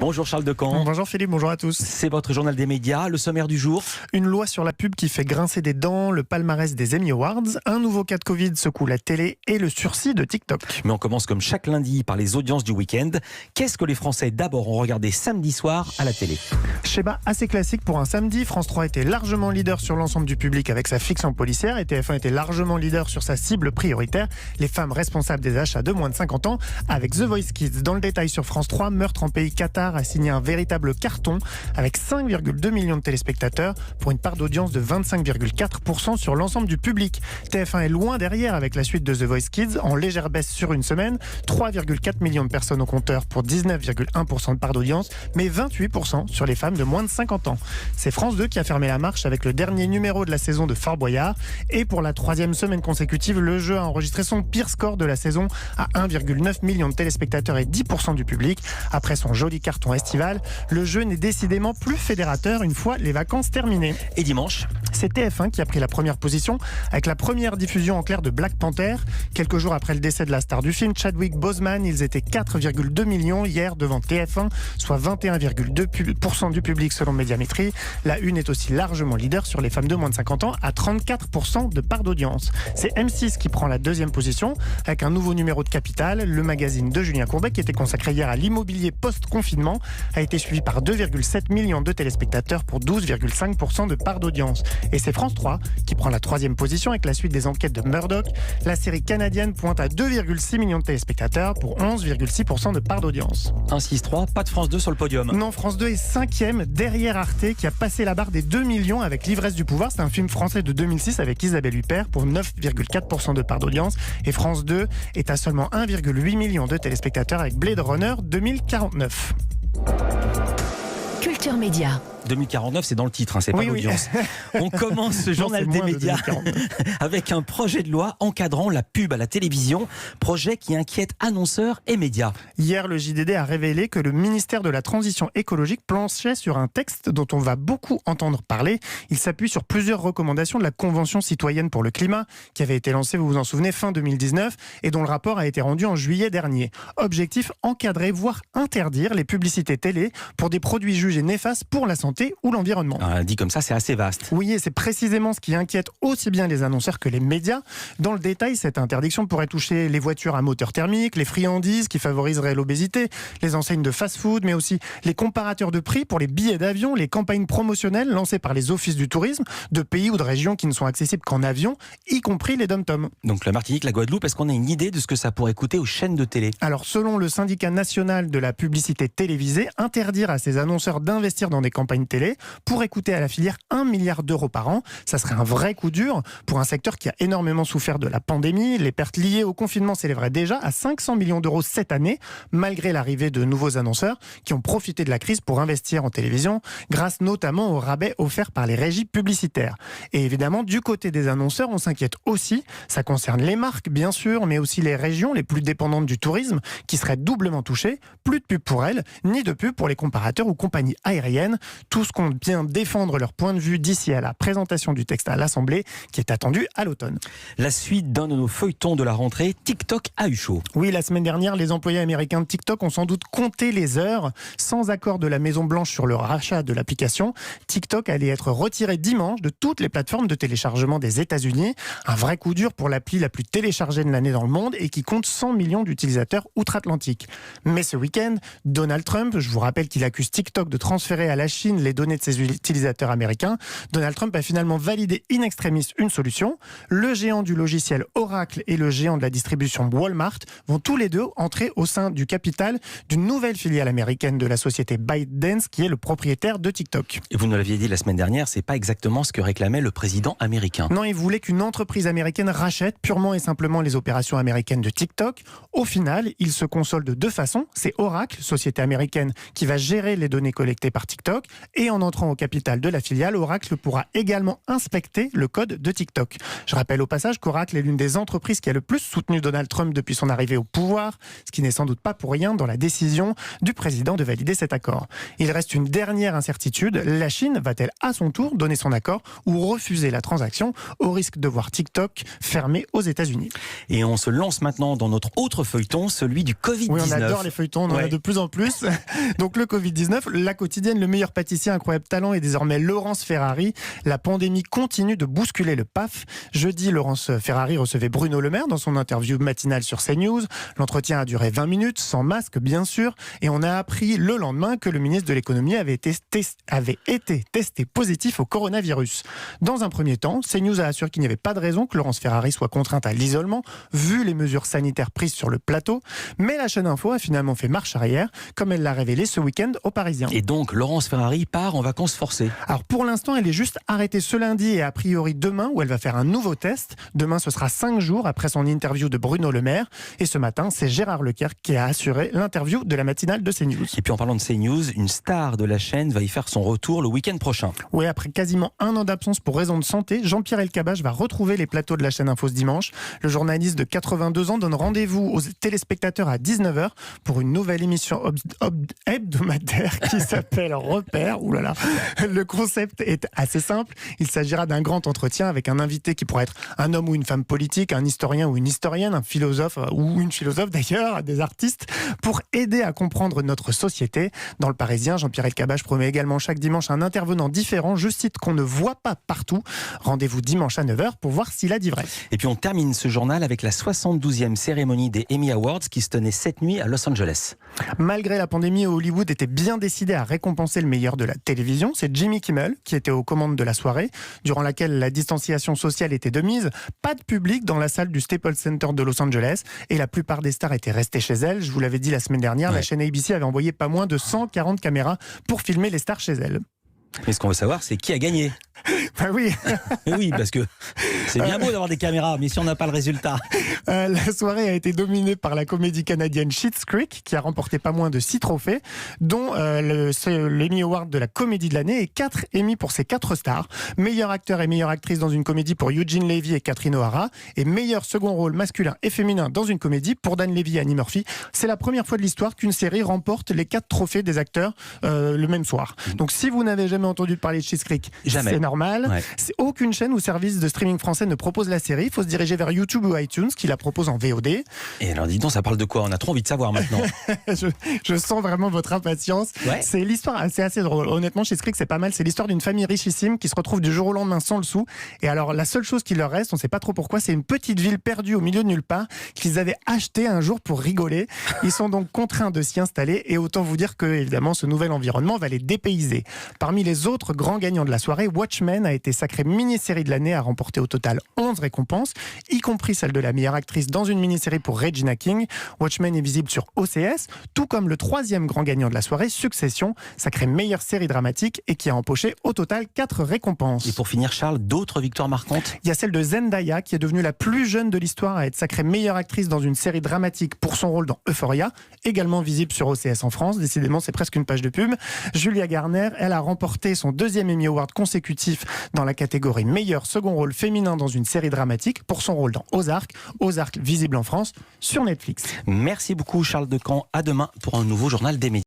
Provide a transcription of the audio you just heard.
Bonjour Charles Decamp. Bonjour Philippe, bonjour à tous. C'est votre journal des médias, le sommaire du jour. Une loi sur la pub qui fait grincer des dents, le palmarès des Emmy Awards, un nouveau cas de Covid secoue la télé et le sursis de TikTok. Mais on commence comme chaque lundi par les audiences du week-end. Qu'est-ce que les Français d'abord ont regardé samedi soir à la télé? Schéma assez classique pour un samedi. France 3 était largement leader sur l'ensemble du public avec sa fiction policière et TF1 était largement leader sur sa cible prioritaire, les femmes responsables des achats de moins de 50 ans avec The Voice Kids. Dans le détail sur France 3, Meurtre en pays Qatar a signé un véritable carton avec 5,2 millions de téléspectateurs pour une part d'audience de 25,4% sur l'ensemble du public. TF1 est loin derrière avec la suite de The Voice Kids en légère baisse sur une semaine, 3,4 millions de personnes au compteur pour 19,1% de part d'audience, mais 28% sur les femmes de moins de 50 ans. C'est France 2 qui a fermé la marche avec le dernier numéro de la saison de Fort Boyard et pour la troisième semaine consécutive, le jeu a enregistré son pire score de la saison à 1,9 million de téléspectateurs et 10% du public. Après son joli carton estival, le jeu n'est décidément plus fédérateur une fois les vacances terminées. Et dimanche, c'est TF1 qui a pris la première position avec la première diffusion en clair de Black Panther. Quelques jours après le décès de la star du film, Chadwick Boseman, ils étaient 4,2 millions hier devant TF1, soit 21,2% du public selon Médiamétrie. La Une est aussi largement leader sur les femmes de moins de 50 ans à 34% de part d'audience. C'est M6 qui prend la deuxième position avec un nouveau numéro de Capital. Le magazine de Julien Courbet, qui était consacré hier à l'immobilier post-confinement, a été suivi par 2,7 millions de téléspectateurs pour 12,5% de part d'audience. Et c'est France 3 qui prend la troisième position avec la suite des enquêtes de Murdoch. La série canadienne pointe à 2,6 millions de téléspectateurs pour 11,6% de part d'audience. 1-6-3, pas de France 2 sur le podium. Non, France 2 est cinquième derrière Arte qui a passé la barre des 2 millions avec L'ivresse du pouvoir. C'est un film français de 2006 avec Isabelle Huppert pour 9,4% de part d'audience. Et France 2 est à seulement 1,8 million de téléspectateurs avec Blade Runner 2049. Culture Média. 2049, c'est dans le titre, c'est pas l'audience. On commence ce journal des médias avec un projet de loi encadrant la pub à la télévision, projet qui inquiète annonceurs et médias. Hier, le JDD a révélé que le ministère de la Transition écologique planchait sur un texte dont on va beaucoup entendre parler. Il s'appuie sur plusieurs recommandations de la Convention citoyenne pour le climat, qui avait été lancée, vous vous en souvenez, fin 2019, et dont le rapport a été rendu en juillet dernier. Objectif, encadrer, voire interdire les publicités télé pour des produits jugés néfastes pour la santé ou l'environnement. Dit comme ça, c'est assez vaste. Oui, et c'est précisément ce qui inquiète aussi bien les annonceurs que les médias. Dans le détail, cette interdiction pourrait toucher les voitures à moteur thermique, les friandises qui favoriseraient l'obésité, les enseignes de fast-food, mais aussi les comparateurs de prix pour les billets d'avion, les campagnes promotionnelles lancées par les offices du tourisme de pays ou de régions qui ne sont accessibles qu'en avion, y compris les dom-toms. Donc la Martinique, la Guadeloupe, est-ce qu'on a une idée de ce que ça pourrait coûter aux chaînes de télé? Alors, selon le syndicat national de la publicité télévisée, interdire à ces annonceurs d'investir dans des campagnes télé pourrait coûter à la filière 1 milliard d'euros par an. Ça serait un vrai coup dur pour un secteur qui a énormément souffert de la pandémie. Les pertes liées au confinement s'élèveraient déjà à 500 millions d'euros cette année, malgré l'arrivée de nouveaux annonceurs qui ont profité de la crise pour investir en télévision, grâce notamment aux rabais offerts par les régies publicitaires. Et évidemment, du côté des annonceurs, on s'inquiète aussi. Ça concerne les marques, bien sûr, mais aussi les régions les plus dépendantes du tourisme, qui seraient doublement touchées. Plus de pub pour elles, ni de pub pour les comparateurs ou compagnies aériennes. Tous comptent bien défendre leur point de vue d'ici à la présentation du texte à l'Assemblée, qui est attendue à l'automne. La suite d'un de nos feuilletons de la rentrée, TikTok a eu chaud. Oui, la semaine dernière, les employés américains de TikTok ont sans doute compté les heures. Sans accord de la Maison-Blanche sur le rachat de l'application, TikTok allait être retiré dimanche de toutes les plateformes de téléchargement des États-Unis. Un vrai coup dur pour l'appli la plus téléchargée de l'année dans le monde et qui compte 100 millions d'utilisateurs outre-Atlantique. Mais ce week-end, Donald Trump, je vous rappelle qu'il accuse TikTok de transférer à la Chine les données de ses utilisateurs américains, Donald Trump a finalement validé in extremis une solution. Le géant du logiciel Oracle et le géant de la distribution Walmart vont tous les deux entrer au sein du capital d'une nouvelle filiale américaine de la société ByteDance qui est le propriétaire de TikTok. Et vous nous l'aviez dit la semaine dernière, c'est pas exactement ce que réclamait le président américain. Non, il voulait qu'une entreprise américaine rachète purement et simplement les opérations américaines de TikTok. Au final, il se console de deux façons. C'est Oracle, société américaine qui va gérer les données collectées par TikTok, Et en entrant au capital de la filiale, Oracle pourra également inspecter le code de TikTok. Je rappelle au passage qu'Oracle est l'une des entreprises qui a le plus soutenu Donald Trump depuis son arrivée au pouvoir, ce qui n'est sans doute pas pour rien dans la décision du président de valider cet accord. Il reste une dernière incertitude. La Chine va-t-elle à son tour donner son accord ou refuser la transaction au risque de voir TikTok fermé aux États-Unis? Et on se lance maintenant dans notre autre feuilleton, celui du Covid-19. Oui, on adore les feuilletons, on en a de plus en plus. Donc le Covid-19, la quotidienne, le meilleur pâtissier, incroyable talent et désormais Laurence Ferrari. La pandémie continue de bousculer le PAF. Jeudi, Laurence Ferrari recevait Bruno Le Maire dans son interview matinale sur CNews. L'entretien a duré 20 minutes, sans masque bien sûr, et on a appris le lendemain que le ministre de l'économie avait été testé positif au coronavirus. Dans un premier temps, CNews a assuré qu'il n'y avait pas de raison que Laurence Ferrari soit contrainte à l'isolement, vu les mesures sanitaires prises sur le plateau. Mais la chaîne Info a finalement fait marche arrière, comme elle l'a révélé ce week-end aux Parisiens. Et donc, Laurence Ferrari part en vacances forcées. Alors pour l'instant, elle est juste arrêtée ce lundi et a priori demain, où elle va faire un nouveau test. Demain, ce sera 5 jours après son interview de Bruno Le Maire. Et ce matin, c'est Gérard Leclerc qui a assuré l'interview de la matinale de CNews. Et puis en parlant de CNews, une star de la chaîne va y faire son retour le week-end prochain. Oui, après quasiment un an d'absence pour raison de santé, Jean-Pierre Elkabbach va retrouver les plateaux de la chaîne Info ce dimanche. Le journaliste de 82 ans donne rendez-vous aux téléspectateurs à 19h pour une nouvelle émission hebdomadaire qui s'appelle Repère. Ouh là là. Le concept est assez simple. Il s'agira d'un grand entretien avec un invité qui pourrait être un homme ou une femme politique, un historien ou une historienne, un philosophe ou une philosophe d'ailleurs, des artistes, pour aider à comprendre notre société. Dans le Parisien, Jean-Pierre Elkabbach promet également chaque dimanche un intervenant différent, je cite, qu'on ne voit pas partout. Rendez-vous dimanche à 9h pour voir s'il a dit vrai. Et puis on termine ce journal avec la 72e cérémonie des Emmy Awards qui se tenait cette nuit à Los Angeles. Malgré la pandémie, Hollywood était bien décidé à récompenser le meilleur de la télévision. C'est Jimmy Kimmel qui était aux commandes de la soirée, durant laquelle la distanciation sociale était de mise. Pas de public dans la salle du Staples Center de Los Angeles et la plupart des stars étaient restées chez elles. Je vous l'avais dit la semaine dernière, la chaîne ABC avait envoyé pas moins de 140 caméras pour filmer les stars chez elles. Mais ce qu'on veut savoir, c'est qui a gagné. Bah oui. Oui, parce que c'est bien beau d'avoir des caméras, mais si on n'a pas le résultat. La soirée a été dominée par la comédie canadienne Schitt's Creek, qui a remporté pas moins de 6 trophées, dont l'Emmy Award de la comédie de l'année et 4 Emmy pour ses 4 stars. Meilleur acteur et meilleure actrice dans une comédie pour Eugene Levy et Catherine O'Hara, et meilleur second rôle masculin et féminin dans une comédie pour Dan Levy et Annie Murphy. C'est la première fois de l'histoire qu'une série remporte les 4 trophées des acteurs le même soir. Donc si vous n'avez jamais entendu parler de Schitt's Creek, c'est normal. Ouais. Aucune chaîne ou service de streaming français ne propose la série. Il faut se diriger vers YouTube ou iTunes qui la propose en VOD. Et alors dis donc, ça parle de quoi? On a trop envie de savoir maintenant. je sens vraiment votre impatience. Ouais. C'est l'histoire, c'est assez drôle. Honnêtement, Schitt's Creek, c'est pas mal. C'est l'histoire d'une famille richissime qui se retrouve du jour au lendemain sans le sou. Et alors la seule chose qui leur reste, on sait pas trop pourquoi, c'est une petite ville perdue au milieu de nulle part qu'ils avaient achetée un jour pour rigoler. Ils sont donc contraints de s'y installer et autant vous dire que évidemment ce nouvel environnement va les dépayser. Parmi les autres grands gagnants de la soirée, Watchmen a été sacrée mini-série de l'année, a remporté au total 11 récompenses, y compris celle de la meilleure actrice dans une mini-série pour Regina King. Watchmen est visible sur OCS, tout comme le 3e grand gagnant de la soirée, Succession, sacrée meilleure série dramatique et qui a empoché au total 4 récompenses. Et pour finir, Charles, d'autres victoires marquantes? Il y a celle de Zendaya, qui est devenue la plus jeune de l'histoire à être sacrée meilleure actrice dans une série dramatique pour son rôle dans Euphoria, également visible sur OCS en France. Décidément, c'est presque une page de pub. Julia Garner, elle a remporté son 2e Emmy Award consécutif dans la catégorie meilleur second rôle féminin dans une série dramatique pour son rôle dans Ozark, visible en France sur Netflix. Merci beaucoup Charles Decamp, à demain pour un nouveau journal des médias.